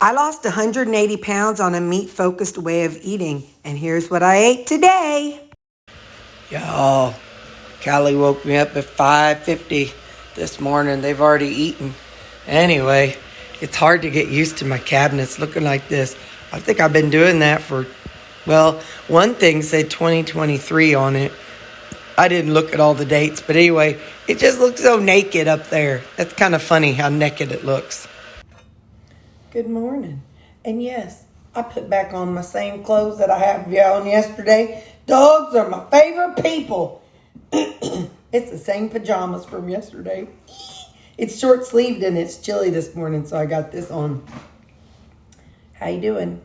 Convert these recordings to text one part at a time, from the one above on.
I lost 180 pounds on a meat-focused way of eating, and here's what I ate today. Y'all, Callie woke me up at 5:50 this morning. They've already eaten. Anyway, it's hard to get used to my cabinets looking like this. I think I've been doing that for, well, one thing said 2023 on it. I didn't look at all the dates, but anyway, it just looks so naked up there. That's kind of funny how naked it looks. Good morning. And yes, I put back on my same clothes that I had on yesterday. Dogs are my favorite people. It's the same pajamas from yesterday. It's short sleeved and it's chilly this morning, so I got this on. How you doing?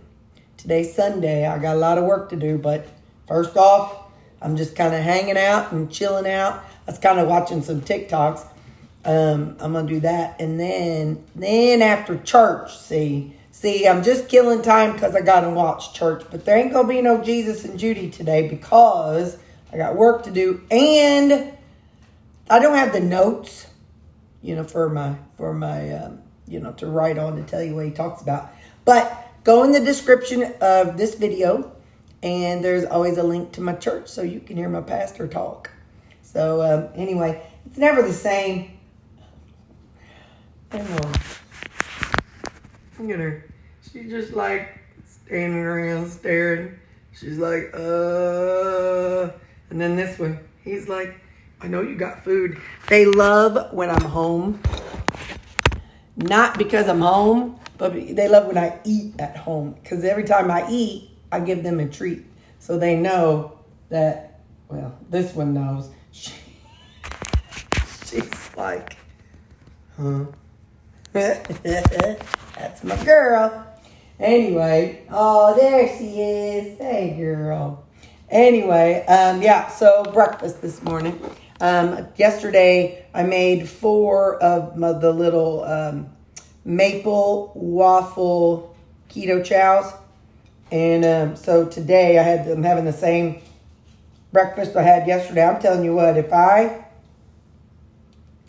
Today's Sunday. I got a lot of work to do, but first off, I'm just kind of hanging out and chilling out. I was kind of watching some TikToks. I'm going to do that. And then after church, see, I'm just killing time because I got to watch church. But there ain't going to be no Jesus and Judy today because I got work to do. And I don't have the notes, for my to write on to tell you what he talks about. But go in the description of this video. And there's always a link to my church so you can hear my pastor talk. So anyway, it's never the same. Look at her. She's just like standing around staring. She's like, And then this one, he's like, I know you got food. They love when I'm home. Not because I'm home, but they love when I eat at home. Because every time I eat, I give them a treat. So they know that, well, this one knows. She's like, huh? That's my girl. Anyway, oh, there she is. Hey, girl. Anyway, so breakfast this morning. Yesterday, I made 4 of the little maple waffle keto chows. And so today I'm having the same breakfast I had yesterday. I'm telling you what, if I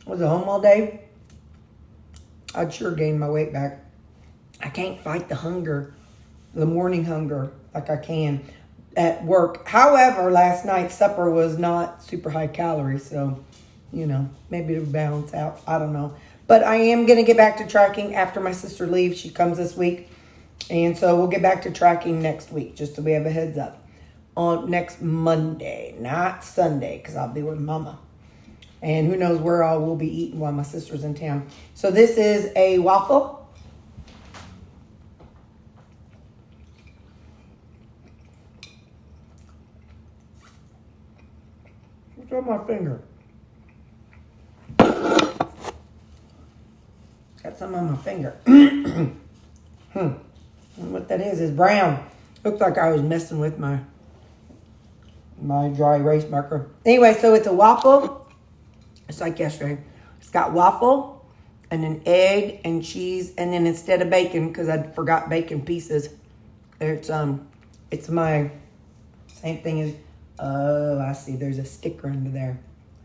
was at home all day, I'd sure gain my weight back. I can't fight the hunger, the morning hunger, like I can at work. However, last night's supper was not super high calories, so, maybe it'll balance out. I don't know. But I am going to get back to tracking after my sister leaves. She comes this week. And so we'll get back to tracking next week, just so we have a heads up. On next Monday, not Sunday, because I'll be with Mama. And who knows where I will be eating while my sister's in town. So this is a waffle. What's on my finger? Got some on my finger. What that is brown. Looks like I was messing with my dry erase marker. Anyway, so it's a waffle. It's like yesterday. It's got waffle and an egg and cheese, and then instead of bacon, because I forgot bacon pieces, it's my same thing as I see there's a sticker under there.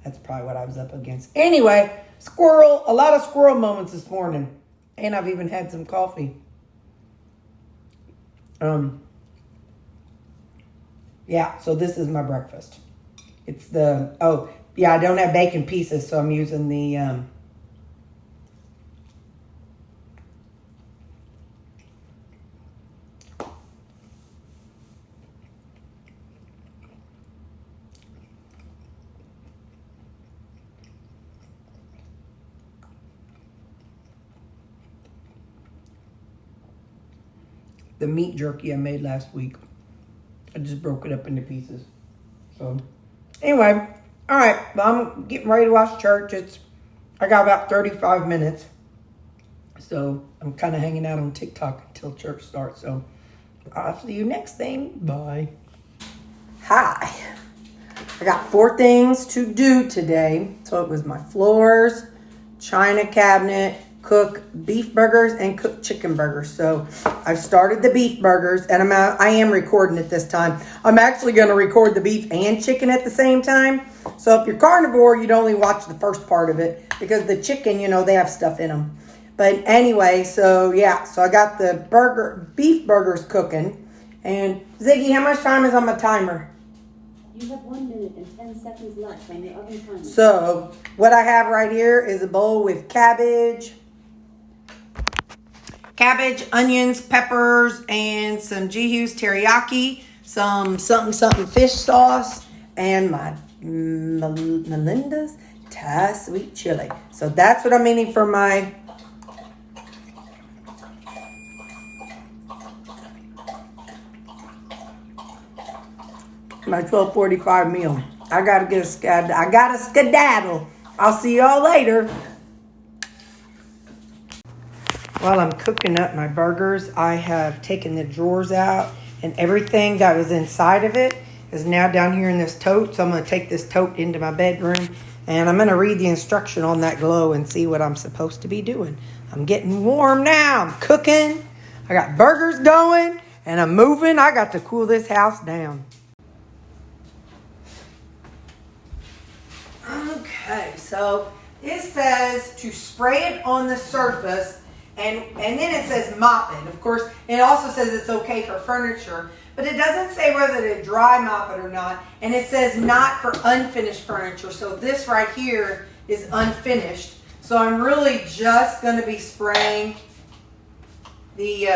That's probably what I was up against. Anyway, a lot of squirrel moments this morning. And I've even had some coffee. So this is my breakfast. It's I don't have bacon pieces, so I'm using the meat jerky I made last week. I just broke it up into pieces. So, anyway, all right. Well, I'm getting ready to watch church. I got about 35 minutes. So, I'm kind of hanging out on TikTok until church starts. So, I'll see you next thing. Bye. Hi. I got 4 things to do today. So, it was my floors, china cabinet, cook beef burgers, and cook chicken burgers. So I've started the beef burgers, and I am recording it this time. I'm actually going to record the beef and chicken at the same time. So if you're carnivore, you'd only watch the first part of it because the chicken, they have stuff in them. But anyway, so yeah, so I got the beef burgers cooking. And Ziggy, how much time is on my timer? You have 1 minute and 10 seconds left on your oven timer. So what I have right here is a bowl with cabbage, onions, peppers, and some Jihu's teriyaki, some something fish sauce, and my Melinda's Thai sweet chili. So that's what I'm eating for my my 12:45 meal. I gotta skedaddle. I'll see y'all later. While I'm cooking up my burgers, I have taken the drawers out, and everything that was inside of it is now down here in this tote. So I'm gonna take this tote into my bedroom, and I'm gonna read the instruction on that glow and see what I'm supposed to be doing. I'm getting warm now. I'm cooking. I got burgers going, and I'm moving. I got to cool this house down. Okay, so it says to spray it on the surface, and then it says mop it. Of course, it also says it's okay for furniture, but it doesn't say whether to dry mop it or not, and it says not for unfinished furniture. So this right here is unfinished. So I'm really just going to be spraying the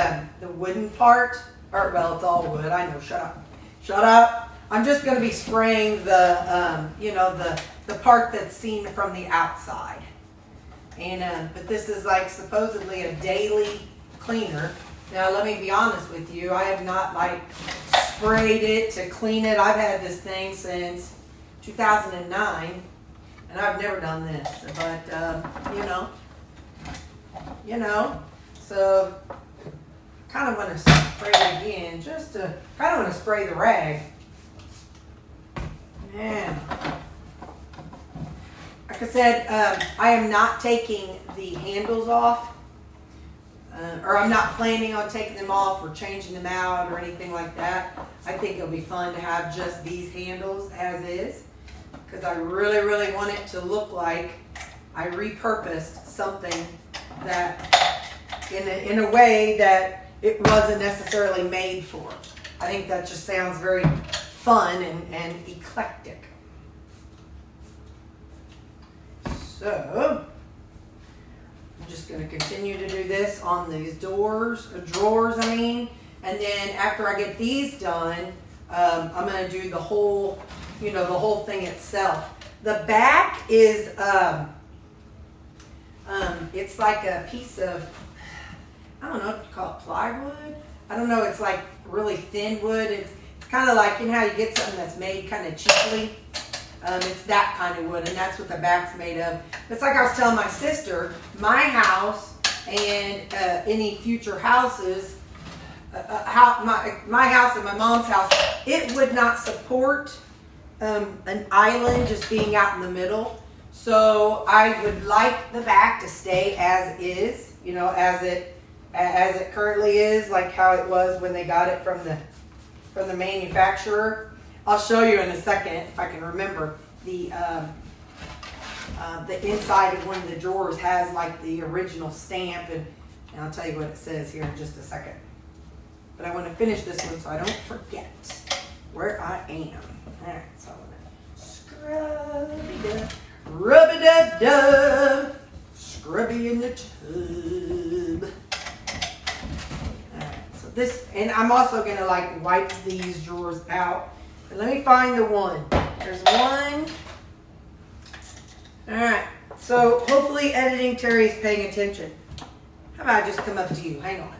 wooden part, or well, it's all wood. I know. Shut up. I'm just going to be spraying the the part that's seen from the outside. And but this is like supposedly a daily cleaner. Now let me be honest with you, I have not like sprayed it to clean it. I've had this thing since 2009, and I've never done this. But so kind of want to spray it again, just to kind of want to spray the rag. Man. Like I said, I am not taking the handles off, or I'm not planning on taking them off or changing them out or anything like that. I think it'll be fun to have just these handles as is, because I really, really want it to look like I repurposed something that in a way that it wasn't necessarily made for. I think that just sounds very fun and eclectic. So, I'm just going to continue to do this on these drawers, and then after I get these done, I'm going to do the whole, the whole thing itself. The back is, it's like a piece of, I don't know what you call it, plywood? I don't know, it's like really thin wood. It's kind of like, how you get something that's made kind of cheaply. It's that kind of wood, and that's what the back's made of. It's like I was telling my sister, my house and any future houses, my house and my mom's house, it would not support an island just being out in the middle. So I would like the back to stay as is, as it currently is, like how it was when they got it from the manufacturer. I'll show you in a second if I can remember. The inside of one of the drawers has like the original stamp, and I'll tell you what it says here in just a second. But I want to finish this one so I don't forget where I am. All right, so I'm gonna rub-a-dub-dub, scrubby in the tub. All right, so this, and I'm also gonna like wipe these drawers out. But let me find the one. There's one. All right. So hopefully editing Terri is paying attention. How about I just come up to you? Hang on.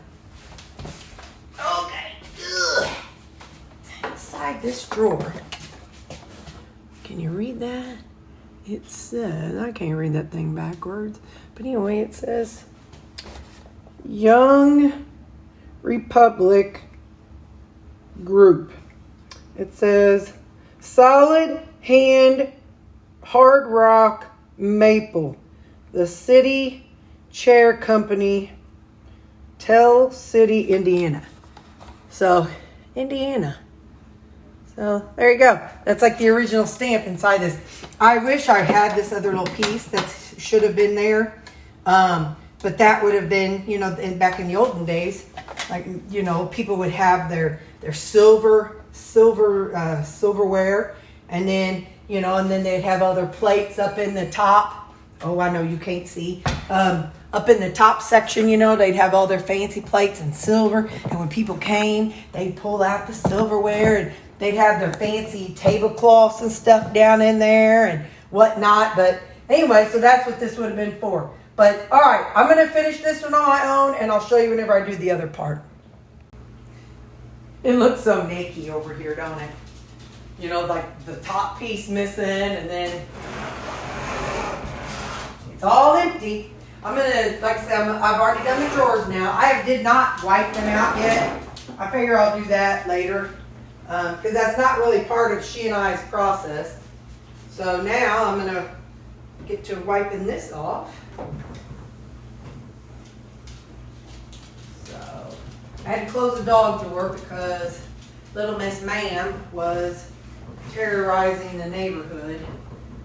Okay. Ugh. Inside this drawer. Can you read that? It says, I can't read that thing backwards. But anyway, it says Young Republic Group. It says solid hand hard rock maple. The City Chair Company, Tell City, Indiana. So, Indiana. So, there you go. That's like the original stamp inside this. I wish I had this other little piece that should have been there. But that would have been, back in the olden days, like, people would have their silverware, and then, and then they'd have other plates up in the top. Oh, I know you can't see. Up in the top section, they'd have all their fancy plates and silver. And when people came, they'd pull out the silverware, and they'd have their fancy tablecloths and stuff down in there and whatnot. But anyway, so that's what this would have been for. But all right, I'm going to finish this one on my own, and I'll show you whenever I do the other part. It looks so naked over here, don't it? Like the top piece missing, and then it's all empty. I'm going to, like I said, I've already done the drawers now. I did not wipe them out yet. I figure I'll do that later, because that's not really part of she and I's process. So now I'm going to get to wiping this off. So I had to close the dog door because little Miss Ma'am was terrorizing the neighborhood.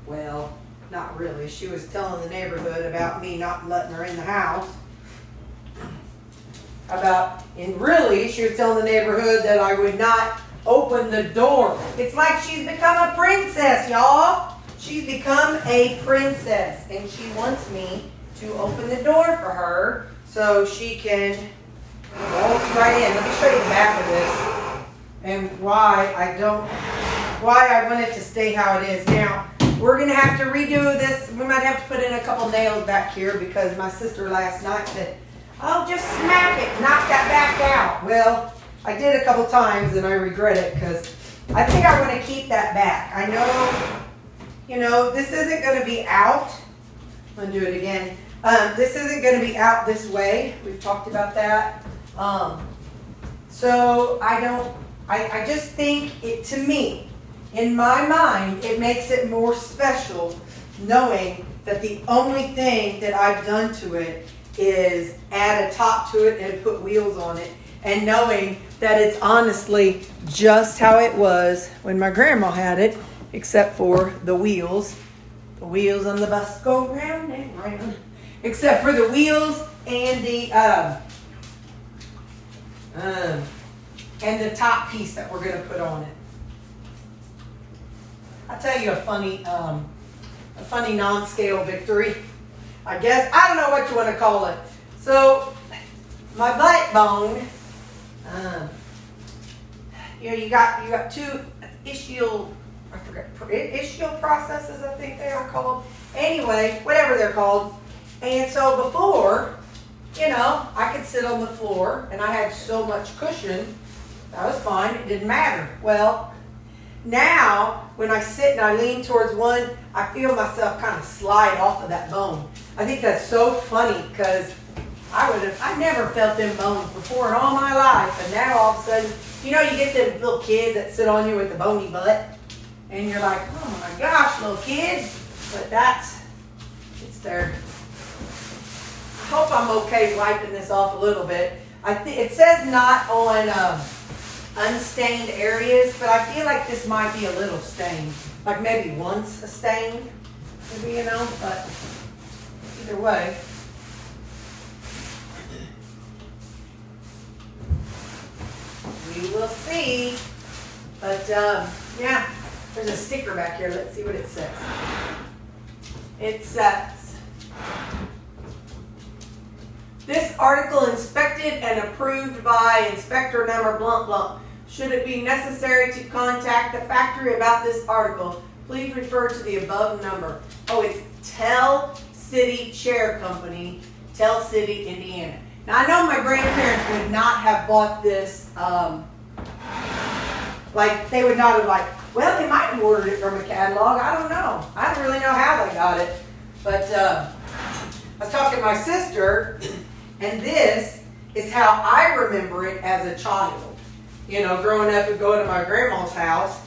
Well, not really. She was telling the neighborhood about me not letting her in the house. And really, she was telling the neighborhood that I would not open the door. It's like she's become a princess, y'all. She's become a princess, and she wants me to open the door for her so she can waltz right in. Let me show you the back of this and why I want it to stay how it is. Now, we're going to have to redo this. We might have to put in a couple nails back here because my sister last night said, "Oh, just smack it, knock that back out." Well, I did a couple times and I regret it because I think I want to keep that back. I know, this isn't going to be out. I'm going to do it again. This isn't going to be out this way. We've talked about that. So I just think it, to me, in my mind, it makes it more special knowing that the only thing that I've done to it is add a top to it and put wheels on it, and knowing that it's honestly just how it was when my grandma had it, except for the wheels. The wheels on the bus go round and round. Except for the wheels and the top piece that we're going to put on it. I'll tell you a funny non-scale victory, I guess. I don't know what you want to call it. So, my butt bone, you got two ischial processes, I think they are called. Anyway, whatever they're called. And so before, I could sit on the floor and I had so much cushion, that was fine, it didn't matter. Well, now when I sit and I lean towards one, I feel myself kind of slide off of that bone. I think that's so funny because I never felt them bones before in all my life, and now all of a sudden, you get them little kids that sit on you with the bony butt, and you're like, oh my gosh, little kid, but it's there. I hope I'm okay wiping this off a little bit. It says not on unstained areas, but I feel like this might be a little stained, like maybe once a stain, maybe, but either way. We will see, but yeah, there's a sticker back here. Let's see what it says. It says, "This article inspected and approved by inspector number blah blah. Should it be necessary to contact the factory about this article, please refer to the above number." Oh, it's Tell City Chair Company, Tell City, Indiana. Now, I know my grandparents would not have bought this, they would not have well, they might have ordered it from a catalog. I don't know. I don't really know how they got it. But I was talking to my sister, and this is how I remember it as a child. Growing up and going to my grandma's house,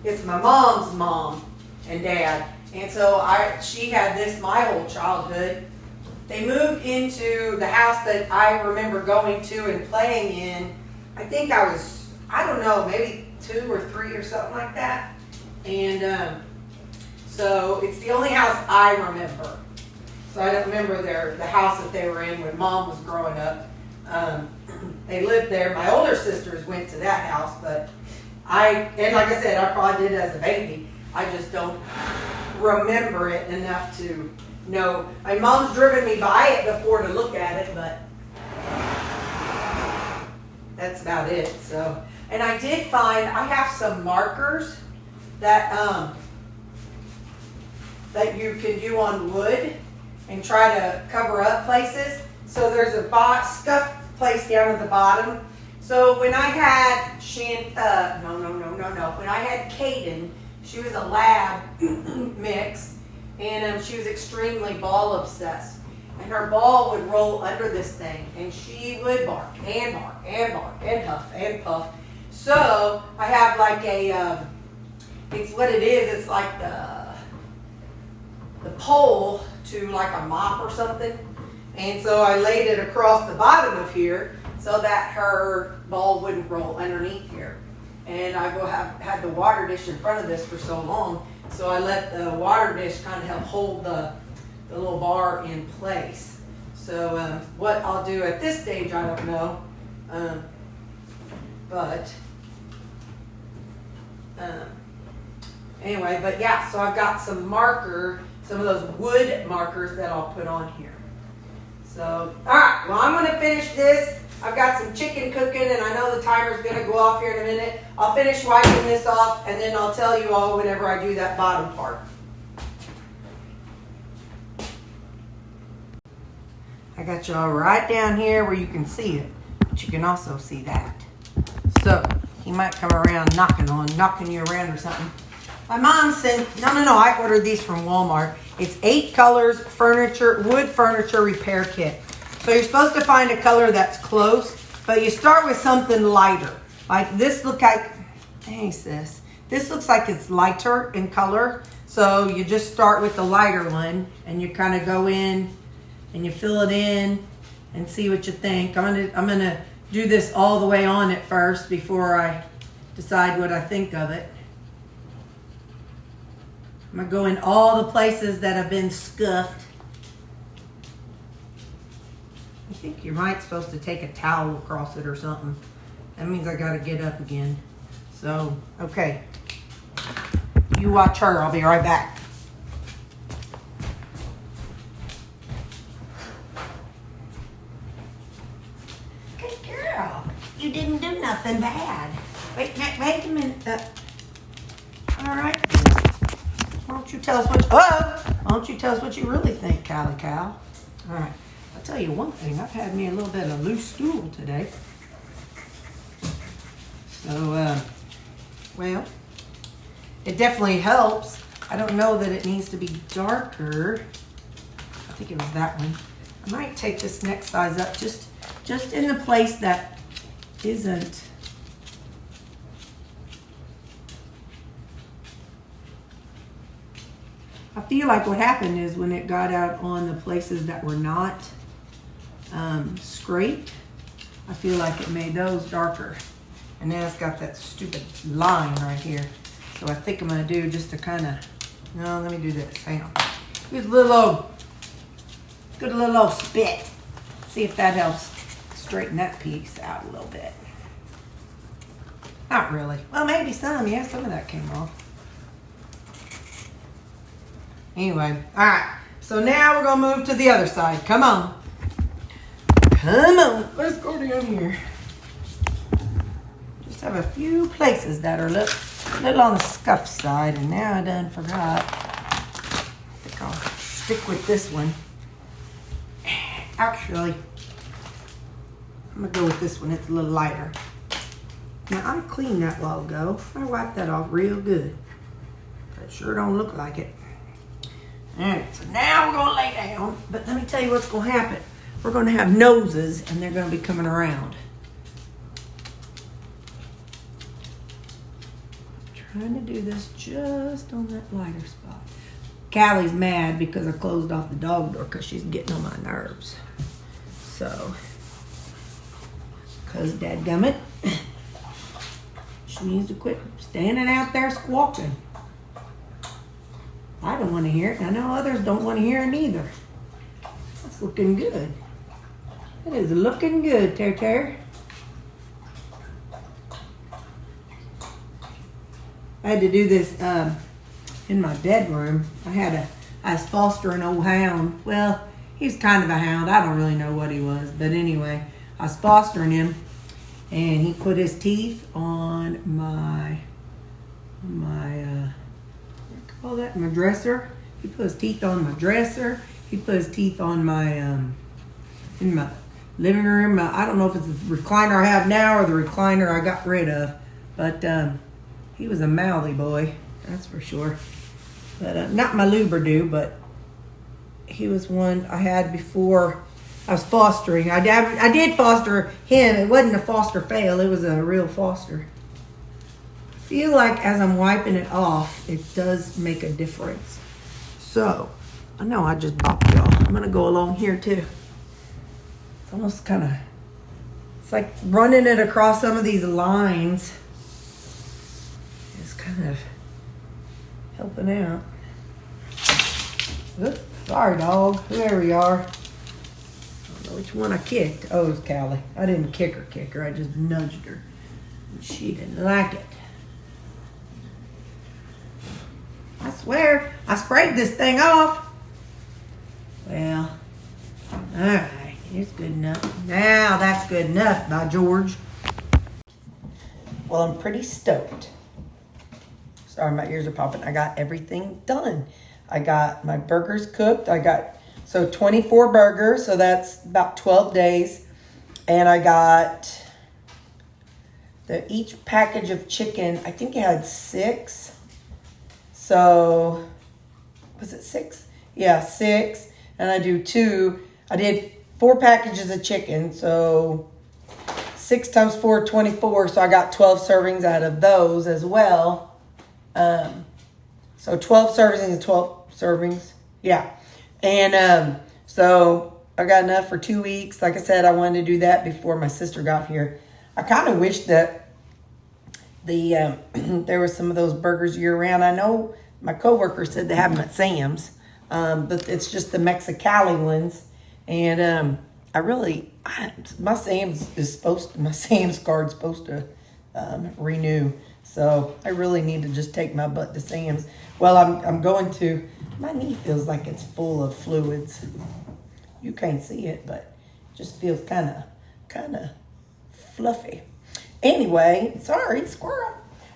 it's my mom's mom and dad. And so she had this my whole childhood. They moved into the house that I remember going to and playing in. I think I was, I don't know, maybe 2 or 3 or something like that. And so it's the only house I remember. So I don't remember the house that they were in when Mom was growing up. They lived there. My older sisters went to that house, but and like I said, I probably did as a baby. I just don't remember it enough to know. My mom's driven me by it before to look at it, but that's about it. So, and I did find I have some markers that that you can do on wood and try to cover up places. So there's a scuff place down at the bottom. So when I had when I had Kaden, she was a lab mix, and she was extremely ball obsessed. And her ball would roll under this thing, and she would bark and bark and bark and huff and puff. So I have like a, it's what it is. It's like the pole to like a mop or something. And so I laid it across the bottom of here so that her ball wouldn't roll underneath here. And I had the water dish in front of this for so long, so I let the water dish kind of help hold the little bar in place. So what I'll do at this stage, I don't know. Anyway, but yeah, so I've got some of those wood markers that I'll put on here. So, all right, well, I'm going to finish this. I've got some chicken cooking, and I know the timer's going to go off here in a minute. I'll finish wiping this off, and then I'll tell you all whenever I do that bottom part. I got y'all right down here where you can see it, but you can also see that. So, he might come around knocking you around or something. My mom sent, no, I ordered these from Walmart. It's 8 colors wood furniture repair kit. So you're supposed to find a color that's close, but you start with something lighter. Like this hey sis, this looks like it's lighter in color. So you just start with the lighter one, and you kind of go in and you fill it in and see what you think. I'm gonna do this all the way on at first before I decide what I think of it. I'm going to go in all the places that have been scuffed. I think you might supposed to take a towel across it or something. That means I got to get up again. So, okay. You watch her. I'll be right back. Good girl. You didn't do nothing bad. Wait a minute. All right. Why don't you tell us what you really think, Callie Cow? All right. I'll tell you one thing. I've had me a little bit of loose stool today. So, well, it definitely helps. I don't know that it needs to be darker. I think it was that one. I might take this next size up just in the place that isn't. I feel like what happened is when it got out on the places that were not scraped, I feel like it made those darker. And now it's got that stupid line right here. So I think I'm going to do just to kind of, no, let me do this. Hang on. Use a little old spit. See if that helps straighten that piece out a little bit. Not really. Well, maybe some. Yeah, some of that came off. Anyway, all right. So now we're going to move to the other side. Come on. Come on. Let's go down here. Just have a few places that are a little on the scuff side. And now I done forgot. I think I'll stick with this one. Actually, I'm going to go with this one. It's a little lighter. Now, I cleaned that while ago. I wiped that off real good. But it sure don't look like it. Alright, so now we're going to lay down. But let me tell you what's going to happen. We're going to have noses, and they're going to be coming around. I'm trying to do this just on that lighter spot. Callie's mad because I closed off the dog door because she's getting on my nerves. So, because dadgummit, she needs to quit standing out there squawking. I don't want to hear it, and I know others don't want to hear it either. That's looking good. It is looking good, Terri. I had to do this in my bedroom. I was fostering an old hound. Well, he's kind of a hound. I don't really know what he was. But anyway, I was fostering him. And he put his teeth on my dresser. He put his teeth on my dresser. He put his teeth on my, in my living room. I don't know if it's the recliner I have now or the recliner I got rid of. But he was a mouthy boy, that's for sure. But not my Girardeau, but he was one I had before I was fostering. I did foster him. It wasn't a foster fail. It was a real foster. I feel like as I'm wiping it off, it does make a difference. So, I know I just bopped y'all. I'm going to go along here too. It's almost kind of, it's like running it across some of these lines. It's kind of helping out. Oops, sorry, dog. Whoever you are. I don't know which one I kicked. Oh, it was Callie. I didn't kick her. I just nudged her. And she didn't like it. I swear, I sprayed this thing off. Well, alright, it's good enough. Now that's good enough, by George. Well, I'm pretty stoked. Sorry, my ears are popping. I got everything done. I got my burgers cooked. I got, 24 burgers, so that's about 12 days. And I got each package of chicken, I think it had 6. So, was it 6? Yeah, 6. And I do 2. I did 4 packages of chicken, so 6 times 4, 24. So I got 12 servings out of those as well. So 12 servings and 12 servings. Yeah. And so I got enough for 2 weeks. Like I said, I wanted to do that before my sister got here. I kind of wish that there was some of those burgers year round. I know my coworker said they have them at Sam's, but it's just the Mexicali ones. And my Sam's card's supposed to renew. So I really need to just take my butt to Sam's. Well, I'm going to. My knee feels like it's full of fluids. You can't see it, but it just feels kind of fluffy. Anyway, sorry, squirrel.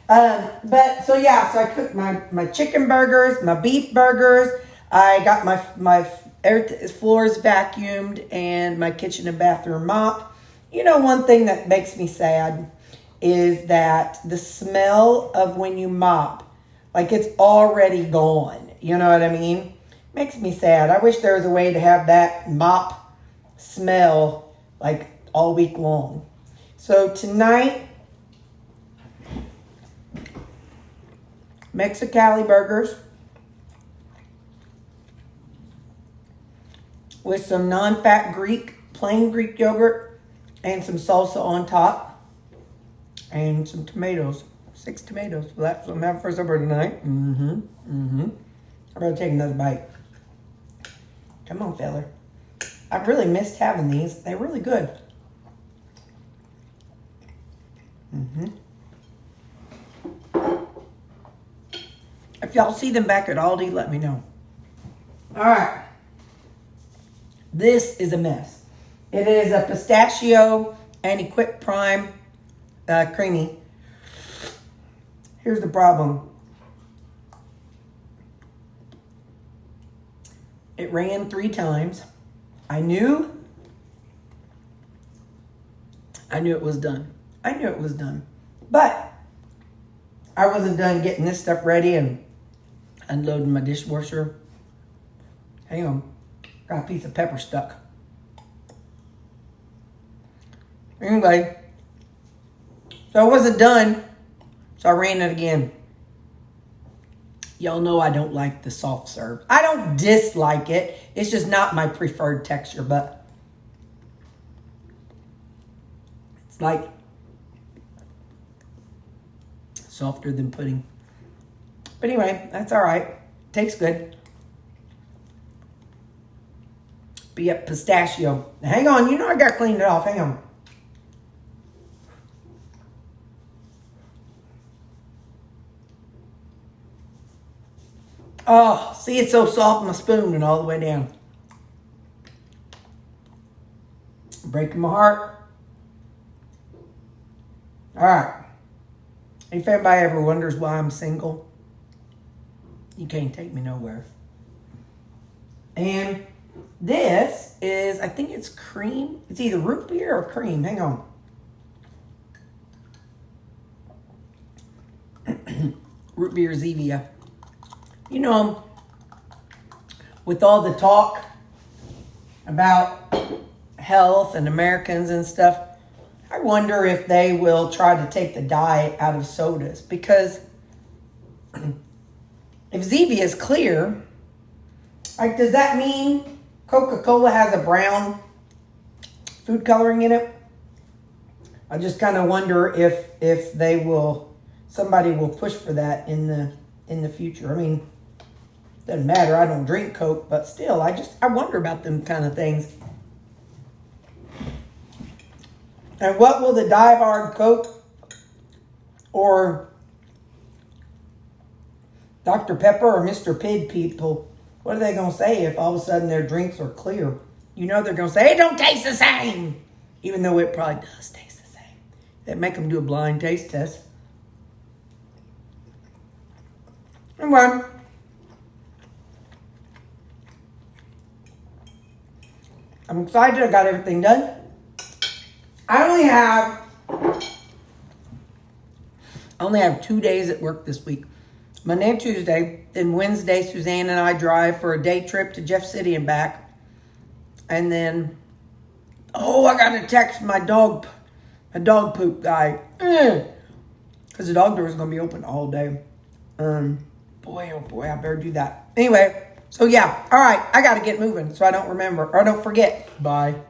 So I cooked my chicken burgers, my beef burgers. I got my floors vacuumed and my kitchen and bathroom mopped. You know, one thing that makes me sad is that the smell of when you mop, like it's already gone. You know what I mean? Makes me sad. I wish there was a way to have that mop smell like all week long. So tonight, Mexicali burgers with some non-fat plain Greek yogurt and some salsa on top and some tomatoes. 6 tomatoes. Well, that's what I'm having for supper tonight. I better take another bite. Come on, feller. I've really missed having these. They're really good. If y'all see them back at Aldi, let me know. All right. This is a mess. It is a pistachio and Equip Prime creamy. Here's the problem. It ran 3 times. I knew it was done. But I wasn't done getting this stuff ready and unloading my dishwasher. Hang on. Got a piece of pepper stuck. Anyway. So I wasn't done. So I ran it again. Y'all know I don't like the soft serve. I don't dislike it. It's just not my preferred texture, but it's like softer than pudding. But anyway, that's all right. Tastes good. Be a pistachio. Hang on, you know I got cleaned it off. Hang on. Oh, see, it's so soft in my spoon and all the way down. Breaking my heart. All right. If anybody ever wonders why I'm single, you can't take me nowhere. And this is, I think it's cream. It's either root beer or cream. Hang on. Root beer Zevia. You know, with all the talk about health and Americans and stuff, I wonder if they will try to take the dye out of sodas. Because if Zevia is clear, like, does that mean Coca-Cola has a brown food coloring in it? I just kind of wonder if they will, somebody will push for that in the future. I mean, doesn't matter. I don't drink Coke, but still, I wonder about them kind of things. And what will the Die Hard Coke or Dr. Pepper or Mr. Pibb people, what are they going to say if all of a sudden their drinks are clear? You know they're going to say, it don't taste the same. Even though it probably does taste the same. They make them do a blind taste test. Anyway. I'm excited. I got everything done. I only have 2 days at work this week. Monday and Tuesday. Then Wednesday, Suzanne and I drive for a day trip to Jeff City and back. And then, I got to text my dog poop guy. Because the dog door is going to be open all day. Boy, oh boy, I better do that. Anyway, so yeah. All right, I got to get moving so I don't remember or I don't forget. Bye.